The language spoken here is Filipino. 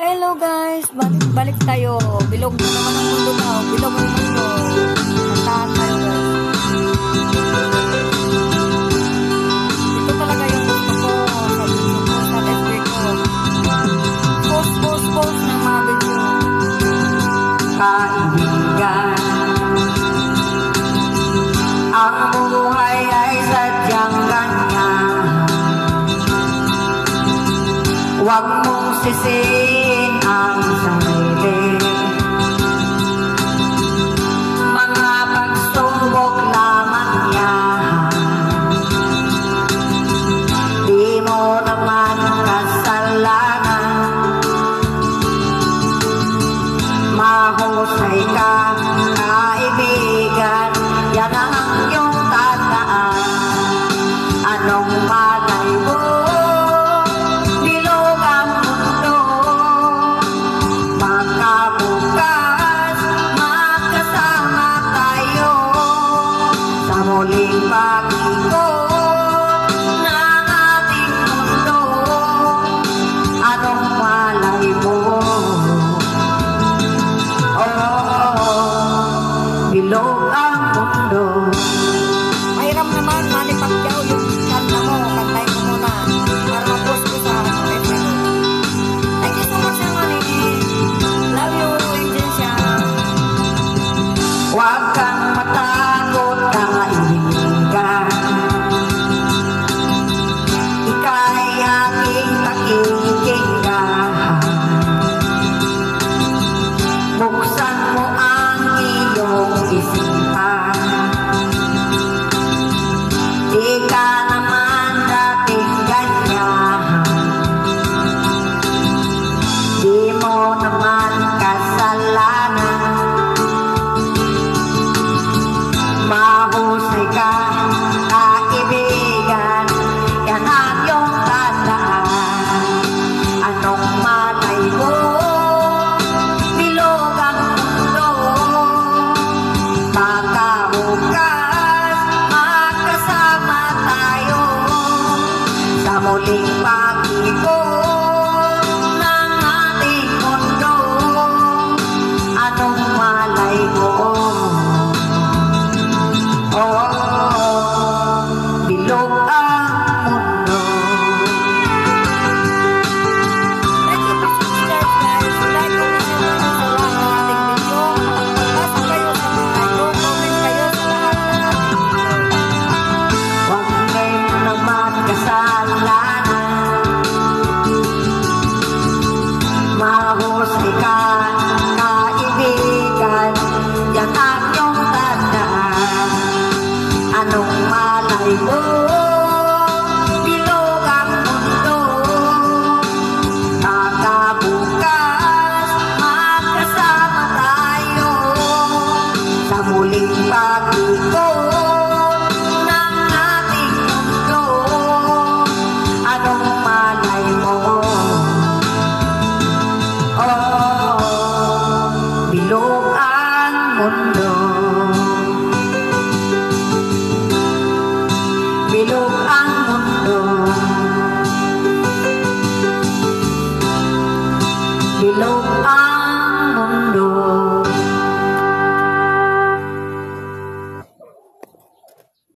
Hello guys, balik tayo. Bilog na naman ang mundo na. Bilog ang mundo. Kantahan tayo guys. Ito talaga yung gusto ko sa video ko, sa FB ko. Post ng mga video. Kaibigan, ang buhay ay sadyang ganyan. Huwag mong sisihin ang sarili.